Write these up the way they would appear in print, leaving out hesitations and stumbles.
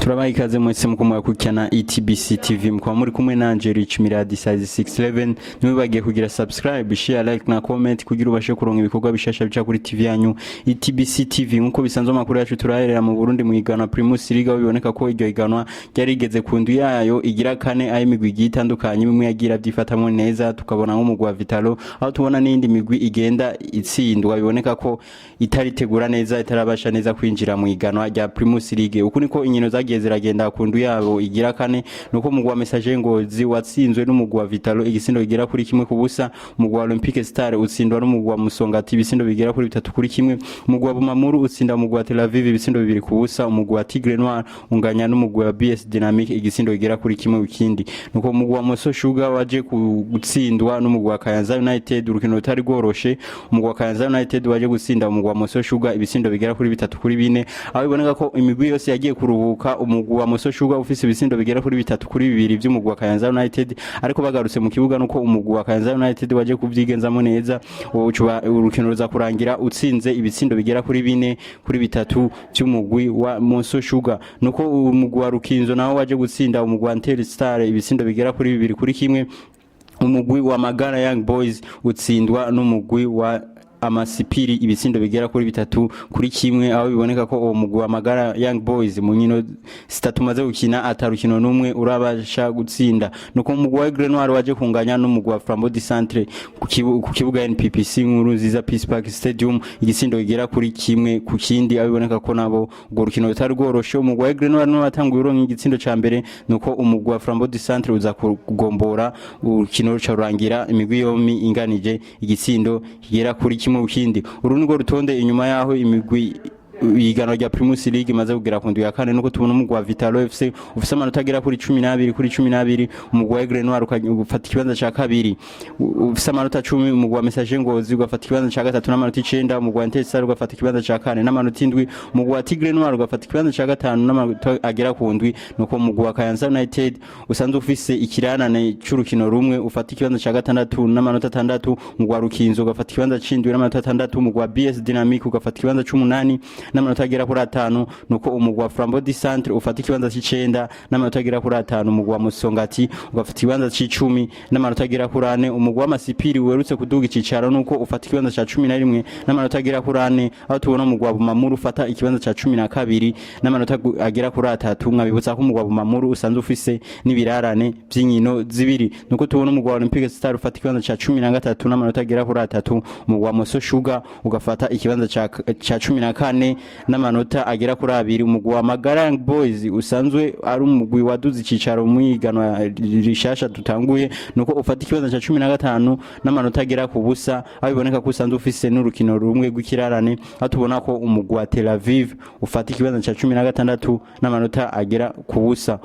Turabaye ikaze mwese mukomwa kukana ETBC TV mukwa muri kumwe nanje Rich Miradi size 611 nibagiye kugira subscribe share like na comment kugira ubashe kuronka ibikorwa bishasha bica kuri TV yanyu ETBC TV nkuko bisanzwe amakuru yacu turaherera mu Burundi mu igana Primus League biboneka ko iryo iganwa ryarigeze kundu yayo igira kane ayi migwi gitandukanye imwe yagira byifatamwe neza tukabona nko mugwa Vitalo aho tubona n'indi migwi igenda itsindwa biboneka ko itaritegura neza itarabasha neza kwinjira mu iganwa rya Primus League uko niko inkino zagiye ziragenda kundu yabo igira kane nuko mugwa Message Ngozi watsinzwe n'umugwa Vitalo igisindo bigera kuri kimwe kubusa mugwa Olympique Star utsindwa n'umugwa Musongati ibisindo bigera kuri 3 kuri kimwe mugwa Bumamuru utsinda mugwa Tel Aviv ibisindo 2 kubusa umugwa Tigre Noir unganya n'umugwa BS Dynamic igisindo bigera kuri kimwe ukindi nuko mugwa Moso Sugar waje gutsindwa n'umugwa Kayanza United urukino rutari goroshe umugwa Kayanza United waje gutsinda umugwa Moso Sugar ibisindo bigera kuri 3 kuri 4 aho iboneka ko imigwi yose yagiye kuruhuka umugwa Moso Sugar ufise ibisindo bigera kuri 3 kuri 2 by'umugwa Kayanza United ariko bagarutse mu kibuga nuko umugwa Kayanza United waje kuvyigenzamo neza urukino ruza kurangira utsinze ibitsindo bigera kuri 4 kuri 3 by'umugwi wa Moso Sugar nuko umugwa Rukinzo naho waje gutsinda umugwa Antel Star ibisindo bigera kuri 2 kuri kimwe umugwi wa Magara Young Boys utsindwa n'umugwi wa Amasipiri ibisindo bigera kuri 3 kuri kimwe aho biboneka ko uwo mugwi wa Magara Young Boys mu nkino zitatumaze gukina atarukino numwe urabasha gutsinda nuko umugwi wa Green Noir waje kunganya n'umugwi wa Flambeau du Centre ku kibuga NPPC nkuru nziza Peace Park Stadium igisindo bigera kuri kimwe ku kindi aho biboneka ko nabo ubwo rukino rutari rworoshe umugwi wa Green Noir no watanguye uronka igitsindo ca mbere nuko umugwi wa Flambeau du Centre uza kugombora urukino rucarangira imigwi yomi inganije igitsindo kigera kuri kimwe ukindi urungo rutonde inyuma yaho imigwi igano rya Primus League maze kugera kundu ya kane nuko tubona umugwa Vitalo FC ufise amanota agera kuri 12 kuri 12 umugwa wa Green Noir ugafata ikibanza ca kabiri ufise amanota 10 umugwa Message Ngozi ugafata ikibanza ca gatatu n'amanota 9 umugwa Antel Star ugafata ikibanza ca kane n'amanota 7 umugwa Tigre Noir ugafata ikibanza ca gatanu n'amanota agera kundwi nuko umugwa Kayanza United usanzwe ufise ikiranane c'urukino rumwe ufata ikibanza ca gatandatu n'amanota 6 umugwa Rukinzo ugafata ikibanza c'indwi n'amanota 6 umugwa BS Dynamic ugafata ikibanza c'8 n'amanota agera kuri 5 nuko umugwa Flambeau du Centre ufata ikibanza c'9 n'amanota agera kuri 5 umugwa Musongati ugafata ikibanza c'10 n'amanota agera kuri 4 umugwa Masipiri werutse kuduga icicaro nuko ufata ikibanza ca 11 n'amanota agera kuri 4 aho tubona umugwa Bumamuru ufata ikibanza ca 12 n'amanota agera kuri 3 nkabibutsa ko umugwa Bumamuru usanzwe ufise n'ibirarane by'inkino zibiri nuko tubona umugwa Olympique Star ufata ikibanza ca 13 n'amanota agera kuri 3 umugwa Moso Sugar ugafata ikibanza ca 14 n'amanota agera kuri 2 umugwi wa Magara Young Boys usanzwe ari umugwi waduze icicaro mu iganwa rishasha tutanguye nuko ufata ikibanza ca 15 n'amanota agera ku busa aho biboneka ko usanzwe ufise n'urukino rumwe rw'ikirarane aho tubona ko umugwi wa Tel Aviv ufata ikibanza ca 16 n'amanota agera ku busa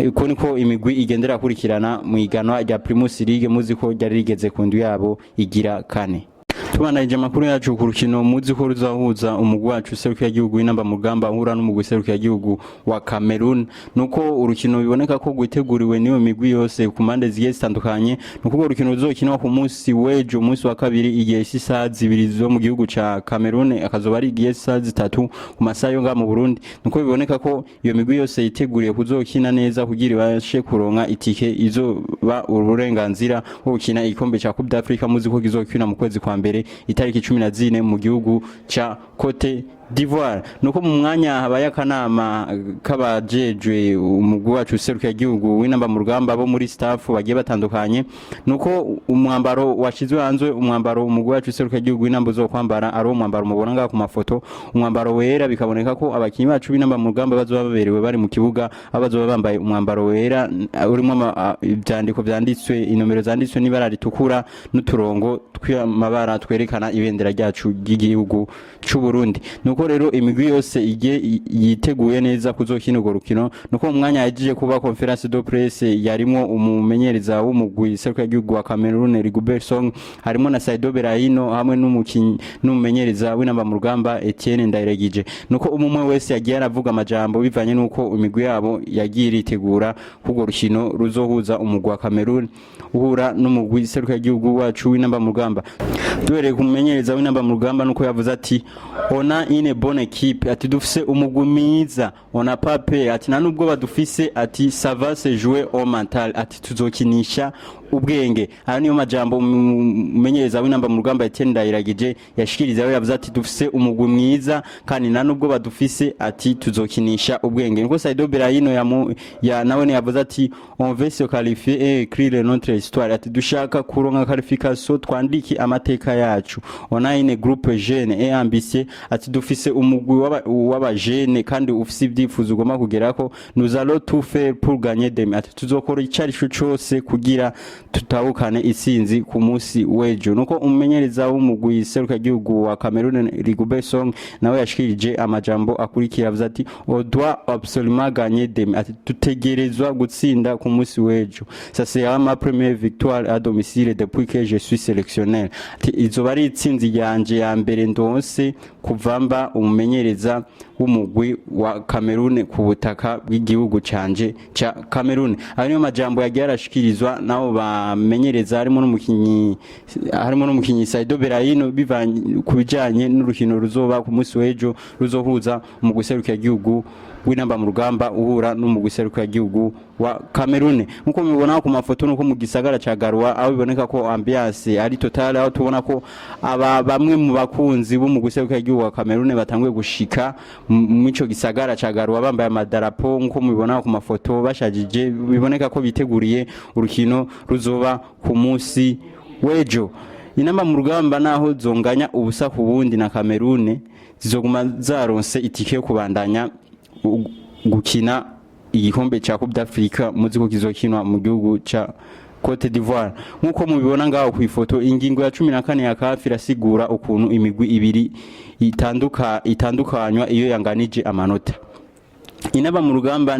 uko niko imigwi igendera kurikirana mu iganwa rya Primus League muzi ko ryari rigeze kundu yabo igira kane tubandaje amakuru yacu ku rukino muzi ko ruzahuza umugwi wacu seruko y'igihugu inamba mugamba ahura n'umugwi seruko y'igihugu wa Cameroon nuko urukino biboneka ko gwiteguriwe niyo migwi yose ku mande zigiye zitandukanye nuko urukino ruzokinwa ku munsi wejo umunsi wa kabiri igihe isaha 2 zo mu gihugu ca Cameroon akazoba ari igihe isaha 3 ku masayo nga mu Burundi nuko biboneka ko iyo migwi yose yiteguriye kuzokina neza kugira ibashe kuronka itike izoba uburenganzira bwo gukina igikombe ca Coupe d'Afrique muzi ko gizokina mu kwezi kwa mbere itariki 14 mu gihugu ca Cote d'Ivoire nuko mu mwanya habaye akanama kabajejwe umugwi wacu seruko y'igihugu w'inamba mu rugamba bo muri staff bagiye batandukanye nuko umwambaro washizwe hanzwe umwambaro umugwi wacu seruko y'igihugu w'inamba zo kwambara ari umwambaro mubona nga ku mafoto umwambaro wera bikaboneka ko abakinyi bacu b'inamba mu rugamba bazoba baberewe bari mu kibuga abazoba bambaye umwambaro wera urimo ibyandiko byanditswe inomero zanditswe n'ibara ritukura n'uturongo tw'amabara twerekana ibendera ryacu ry'igihugu cy'u Burundi nuko rero imigwi yose yiteguye neza kuzokina urwo rukino nuko mu mwanya yaje kuba conference de presse yarimo umumenyereza w'umugwi seruko y'igihugu wa Cameroon Rigobert Song harimo na Saido Berahino hamwe n'umukinyi n'umumenyereza w'inamba mu rugamba Etienne Ndayiragije nuko umumwe wese yagiye aravuga amajambo bivanye nuko imigwi yabo yagiye iritegura kugwo rukino ruzohuza umugwi wa Cameroon uhura n'umugwi seruko y'igihugu wacu w'inamba mu rugamba duhereye ku mumenyereza w'inamba mu rugamba nuko yavuze ati ona une bonne équipe ati dufise umugwi mwiza on a pas peur ati na nubwo badufise ati ça va se jouer au mental ati tuzokinisha ubwenge. Ayo niyo majambo umenyereza w'inamba mu rugamba Etienne Ndayiragije yashikiriza yavuze ati dufise umugwi mwiza kandi na nubwo badufise ati tuzokinisha ubwenge. Niko Saido Berahino ya nawe yavuze ati on veut se qualifier et écrire notre histoire ati dushaka kuronka qualification twandiki amateka yacu. On a une groupe jeune et ambitieux ati dufise umugwi w'aba jeune kandi ufise ibyifuzo ugomba kugerako. Nous allons tout faire pour gagner demain ati tuzokora icarisho cyose kugira tutahukane isinzi ku munsi w'ejo. Nuko umumenyereza w'umugwi seruka gihugu wa Cameroun Rigobert Song nawe yashikirije amajambo akurikira avuze ati on doit absolument gagner demain ati tutegerezwa gutsinda ku munsi w'ejo. Ça sera ma première victoire à domicile depuis que je suis sélectionneur ati izoba ari itsinzi yanje ya mbere ndonse kuvamba umumenyereza w'umugwi wa Cameroun ku butaka bw'igihugu canje ca Cameroun. Ayo niyo majambo yagiye arashikirizwa nabo bamenyereza harimo n'umukinyi Saido Berahino bivanye kubijanye n'urukino ruzoba ku munsi w'ejo ruzohuza mu guseruka igihugu w'inamba mu rugamba uhura n'umugwi seruka igihugu wa Cameroun. Nkuko mubibona ku mafoto nuko mu gisagara ca Garoua aho biboneka ko ambiance ari total aho tubona ko bamwe mu bakunzi b'umugwi seruka igihugu wa Cameroun batanguye gushika mu ico gisagara ca Garoua bambaye amadarapo nkuko mubibona ku mafoto bashajije biboneka ko biteguriye urukino ruzoba ku munsi w'ejo. Inamba mu rugamba naho zonganya ubusa ku bundi na Cameroun zizoguma zaronse itike yo kubandanya gukina igikombe ca Coupe d'Afrique muziko kizokinwa mu gihugu ca Cote d'Ivoire. Nkuko mubibona ngaho ku ifoto ingingo ya 14 ya CAF irasigura ukuntu imigwi ibiri itandukanywa iyo yanganije amanota. Inaba mu rugamba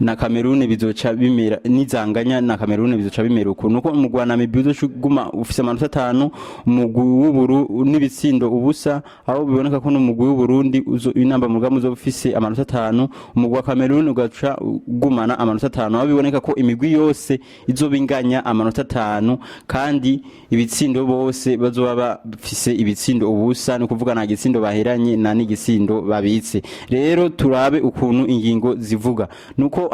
na Cameroun bizoca bimera nizanganya na Cameroun bizoca bimera ukuntu uko umugwana mibizo cuguma ufise amanota 5 umugwi w'uburu n'ibitsindo ubusa aho biboneka ko n'umugwi w'Uburundi inamba mu rugamba uzofise amanota 5 umugwi wa Cameroun ugaca gumana amanota 5 aho biboneka ko imigwi yose izobinganya amanota 5 kandi ibitsindo bose bazoba bafise ibitsindo ubusa no kuvuga na gitsindo baheranye na n'igitsindo babitse. Rero turabe ukuntu ingingo zivuga nuko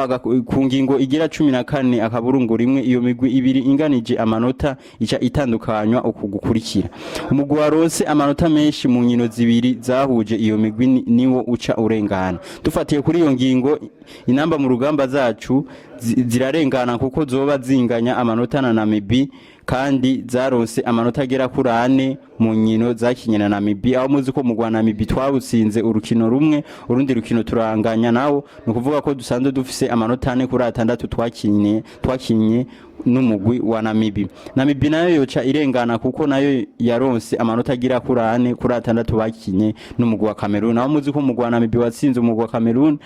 ku ngingo igira 14 akaburungu rimwe iyo migwi ibiri inganije amanota ica itandukanywa ukugukurikira. Umugwi wa Rose amanota menshi mu nkino zibiri zahuje iyo migwi niwo uca urengana. Dufatiye kuri iyo ngingo inamba mu rugamba zacu zirarengana kuko zoba zinganya amanota na Namibia kandi zaronse amanota agera kuri 4 mu nkino zakinyana na Namibia aho muzi ko mu Rwanda Namibia twabutsinze urukino rumwe urundi rukino turanganya nawo no kuvuga ko dusanzwe dufise amanota 4 kuri 6 twakinye n'umugwi wa Namibia. Namibia nayo yoca irengana kuko nayo yaronse amanota agira kuri 4 kuri 6 bakinye n'umugwi wa Cameroun aho muzi ko mu Rwanda Namibia watsinze umugwi wa Cameroun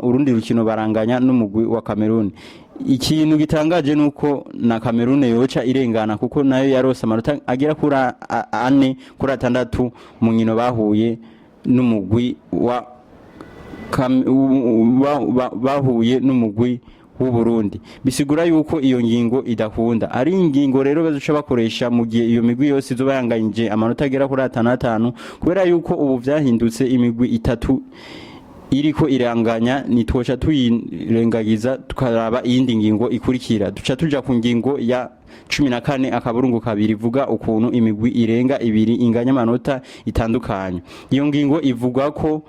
urundi rukino baranganya n'umugwi wa Cameroun. Ikintu gitangaje nuko na Cameroun yoca irengana kuko nayo yarose amanota agera kuri 4 kuri 6 mu nkino bahuye n'umugwi wa bahuye n'umugwi w'Uburundi. Bisigura yuko iyo ngingo idakunda ari ingingo rero bazoca bakoresha mu gihe iyo migwi yose izoba yanganyije amanota agera kuri 5 kubera yuko ubu vyahindutse imigwi itatu iriko iranganya nitwoca tuyirengagiza tukaraba iyindi ngingo ikurikira duca tuja ku ngingo ya 14 akaburungu kabiri vuga ukuntu imigwi irenga ibiri inganya amanota itandukanye. Iyo ngingo ivuga ko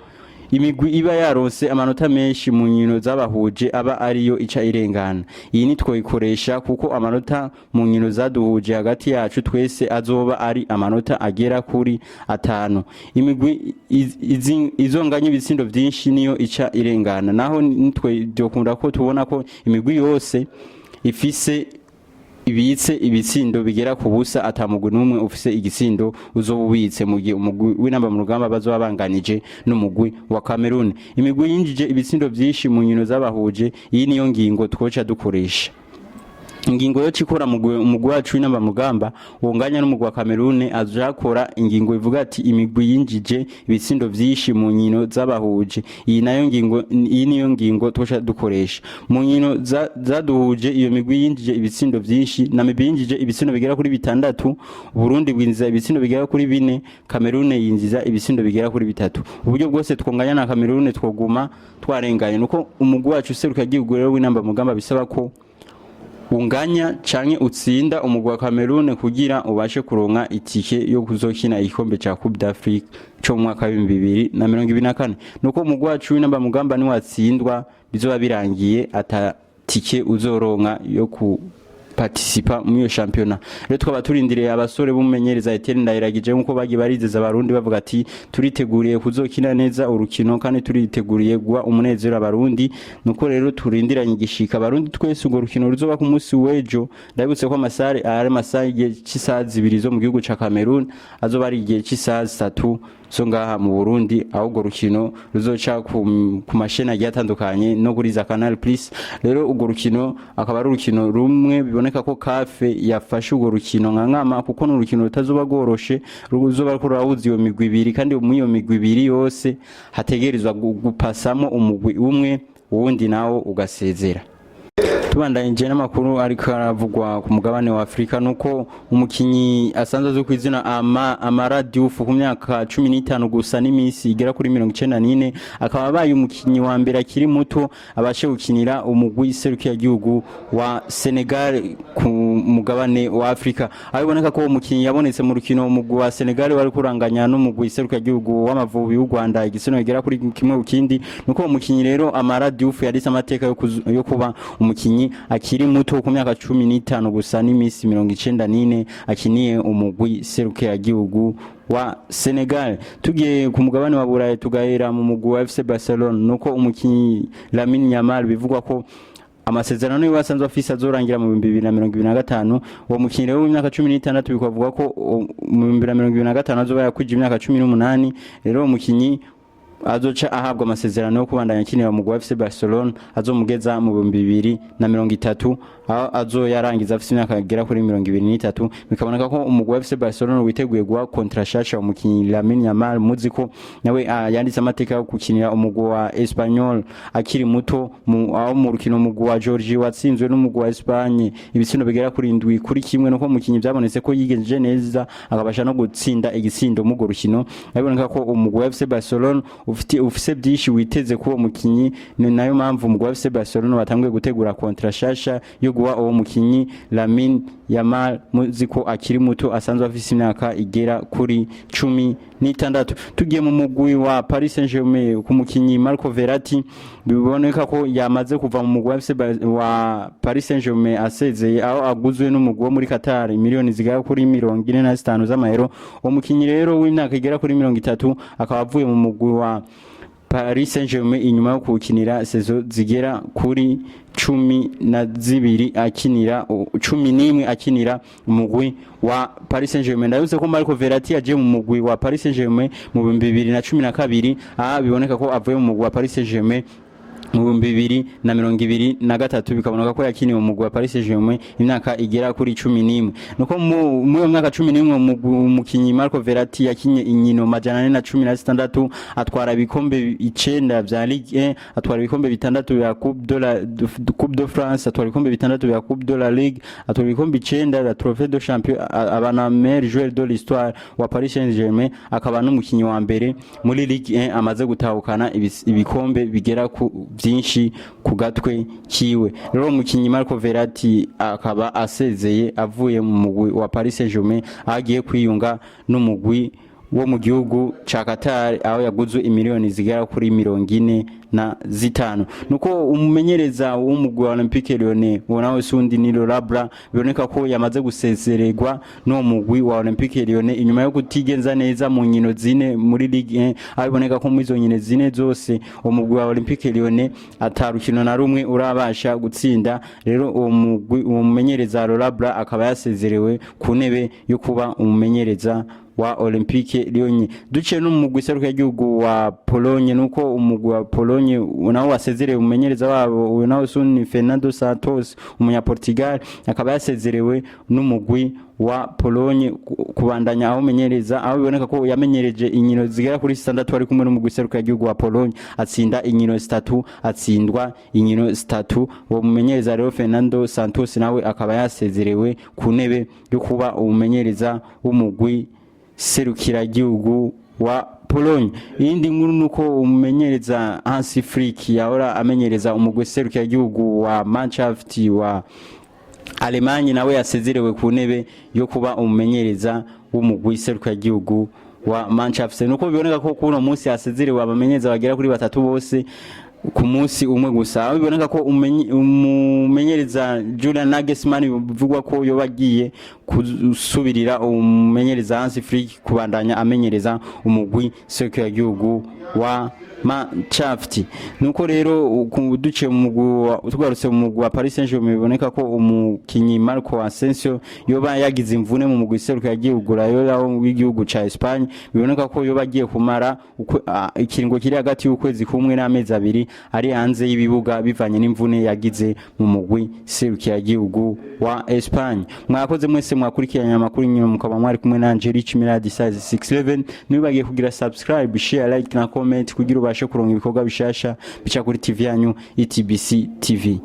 imigwi iba yaronse amanota menshi mu nkino zabahuje aba ariyo ica irengana. Iyi nitwo ikoresha kuko amanota mu nkino zaduhuje hagati yacu twese azoba ari amanota agera kuri 5. Imigwi izonganya ibitsindo byinshi niyo ica irengana. Naho nitwe byokunda ko tubona ko imigwi yose ifise ibitse ibitsindo bigera ku busa atamugwi numwe ufise igitsindo uzobubitse mu gihe umugwi w'inamba mu rugamba bazoba banganije n'umugwi wa Cameroun. Imigwi yinjije ibitsindo byinshi mu nkino zabahuje iyi niyo ngingo twoca dukoresha. ingingo yo cikora umugwi wacu w'inamba mugamba wonganya n'umugwi wa Cameroon ajakora ingingo ivuga ati imigwi yinjije ibitsindo vyishi mu nkino z'abahuje iyi niyo ngingo twasha dukoresha mu nkino zaduhuje iyo migwi yinjije ibitsindo vyishi na migwi yinjije ibitsindo bigera kuri 6 Burundi bwinjiza ibitsindo bigera kuri 4 Cameroon yinjiza ibitsindo bigera kuri 3 uburyo bwose twonganya na Cameroon twoguma twarenganye nuko umugwi wacu seruka igihugu rero w'inamba mugamba bisaba ko unganya canke utsinda umugwi wa Cameroon kugira ubashe kuronka itike yo kuzokina igikombe ca Coupe d'Afrique cyo mu mwaka wa 2024 nuko umugwi wacu w'inamba mugamba ni watsindwa bizoba birangiye ata tike uzoronka yo ku participa mu iyo championnat rero twaba turindiriye abasore bumenyereza Etienne Ndayiragije nkuko bagiye barizeza abarundi bavuga ati turiteguriye kuzokina neza urukino kandi turiteguriye gwa umunezero abarundi nuko rero turindiranye igishika abarundi twese ngo urukino ruzoba ku munsi wejo ndabutse ko amasare ari masaye cy'isazi 2 zo mu gihugu ca Cameroon azoba ari igihe cy'isazi 3 so ngaha mu Burundi aho go rukino ruzoca ku mashena yatandukanye no kuri za Canal Plus rero ugo rukino akaba ari urukino rumwe biboneka ko kafe yafashe ugo rukino nkama kuko n'urukino rutazoba goroshe ruzoba kurahuza iyo migwi ibiri kandi mu iyo migwi ibiri yose hategerezwa gupasamo umugwi umwe uwundi nawo ugasezera tubandanye n'amakuru ariko aravugwa ku mugabane wa Afrika nuko umukinyi asanzwe zo kwizina Amara Diouf ku myaka 15 gusa n'imisi igera kuri 94 akaba baye umukinyi wa mbere akiri muto abashe gukinira umugwi serukiya igihugu wa Senegal ku mugabane wa Afrika abiboneka ko umukinyi yabonetse mu rukino umugwi wa Senegal wari kuranganya n'umugwi serukiya igihugu w'Amavubi y'u Rwanda igisino igera kuri kimwe ukindi nuko umukinyi rero Amara Diouf yari amateka yo kuba umukinyi akiri muto ku myaka 15 gusa n'imisi 94 akiniye umugwi serukiya igihugu wa Senegal tugiye ku mugabane wa Burayi tugahera mu mugwi wa FC Barcelona nuko umukinyi Lamine Yamal bivugwa ko amasezerano y'abasanzwe afise azorangira mu 2025 uwo mukinyi rero w'imyaka 16 bikavuga ko mu 2025 azoba yakwije imyaka 18 rero umukinyi azoca ahabwa amasezerano yo kubandanya kinira mu FC Barcelona azomugeza mu 2030 aho azoyarangiza afite imyaka igera kuri 2023 bikaboneka ko umugwi FC Barcelona witeguye guha contrat shasha umukinyi Lamine Yamal muziko nawe yanditse amateka yo gukinira umugwi wa Espanyol akiri muto aho mu rukino umugwi wa Georgia watsinzwe n'umugwi wa Espagne ibitsino bigera kuri 7 kuri kimwe nuko umukinyi byabonetse ko yigenje neza akabasha no gutsinda igisindo mu go rukino abiboneka ko umugwi wa FC Barcelona ufise byinshi witeze ko umukinyi nayo mpamvu umugwi wa FC Barcelona watangiye gutegura contrat shasha yo guha uwo mukinyi Lamine Yamal muziko akiri muto asanzwe afise imyaka igera kuri 16 tugiye mu mugwi wa Paris Saint-Germain ku mukinyi Marco Verratti biboneka ko yamaze kuva mu mugwi wa Paris Saint-Germain asezeye aho aguzwe n'umugwi wo muri Qatar miliyoni zigera kuri 45 z'amayero uwo mukinyi rero w'imyaka igera kuri 30 akaba avuye mu mugwi wa Paris Saint-Germain inyuma yo kukinira sezo zigera kuri 12 akinira 11 akinira umugwi wa Paris Saint-Germain ndabuse ko Marco Verratti yaje mu mugwi wa Paris Saint-Germain mu 2012 biboneka ko avuye mu mugwi wa Paris Saint-Germain mu 2023 bikaboneka ko yakiniwe umugwi wa Paris Saint-Germain imyaka igera kuri 11 nuko mu myaka 11 umukinyi Marco Verratti yakinye inkino majana 416 atwara ibikombe 9 vya Ligue 1 atwara ibikombe 6 ya Coupe de France atwara ibikombe 6 ya Coupe de la Ligue atwara ibikombe 9 ya Trophée de Champion abana meilleur joueur de l'histoire wa Paris Saint-Germain akaba n'umukinyi wa mbere muri Ligue 1 amaze gutahukana ibikombe bigera ku byinshi ku gatwe kiwe rero umukinyi Marco Verratti akaba asezeye avuye mu mugwi wa Paris Saint-Germain agiye kwiyunga n'umugwi wo mu gihugu ca Qatar aho yaguzwe imiliyoni zigera kuri 45 nuko umumenyereza w'umugwi wa Olympique Lyonnais wonawe sundi ni Labra biboneka ko yamaze gusezererwa no mugwi wa Olympique Lyonnais inyuma yo kutigenza neza mu nkino zine muri Ligue 1 abiboneka ko mu izo nkino zine zose umugwi wa Olympique Lyonnais atarukino na rumwe urabasha gutsinda rero uwo mugwi umumenyereza Labra akaba yasezerewe ku ntebe yo kuba umumenyereza wa Olympique Lyon. Duce no mu guseruka igihugu wa Pologne nuko umugwi wa Pologne nawo wasezerewe umenyereza wabo uyu nawo Suni Fernando Santos umunya Portugal akaba yasezerewe n'umugwi wa Pologne kubandanya aho menyereza aho biboneka ko yamenyereje inkino zigera kuri 6 ari kumwe n'umugwi seruka igihugu wa Pologne atsinda inkino 3 atsindwa inkino 3 wo mumenyereza rero Fernando Santos nawe akaba yasezerewe ku ntebe yo kuba umumenyereza w'umugwi serukira igihugu wa Pologne. Indi nkuru nuko umumenyereza Hansi Flick yahora amenyereza umugwi serukira igihugu wa Mannschaft wa Alemanya nawe yasezerewe ku ntebe yo kuba umumenyereza w'umugwi serukira igihugu wa Mannschaft. Nuko biboneka ko kuno munsi yasezerewe abamenyereza bagera kuri 3 bose ku munsi umwe gusa. Biboneka ko umumenyereza Julian Nagelsmann bivugwa ko yo bagiye kusubirira umumenyereza Hansi Flick kubandanya amenyereza umugwi serukira igihugu wa Mannschaft. Nuko rero duce tugarutse mu mugwi wa Paris Saint-Germain biboneka ko umukinyi Marco Asensio yoba yagize imvune mu mugwi serukira igihugu rayo w'igihugu ca Espagne. Biboneka ko yo bagiye kumara ikiringo kiri hagati y'ukwezi kumwe n'amezi 2 ari hanze y'ibibuga bivanye n'imvune yagize mu mugwi serukira igihugu wa Espagne. Mwakoze mwese mwakurikiranye amakuru nyuma mukaba mwari kumwe na Angeli Chimiradi size 611. Nibagiye kugira subscribe, share, like na comment kugira ubashe kuronka ibikorwa bishasha bica kuri TV yanyu ITBC TV.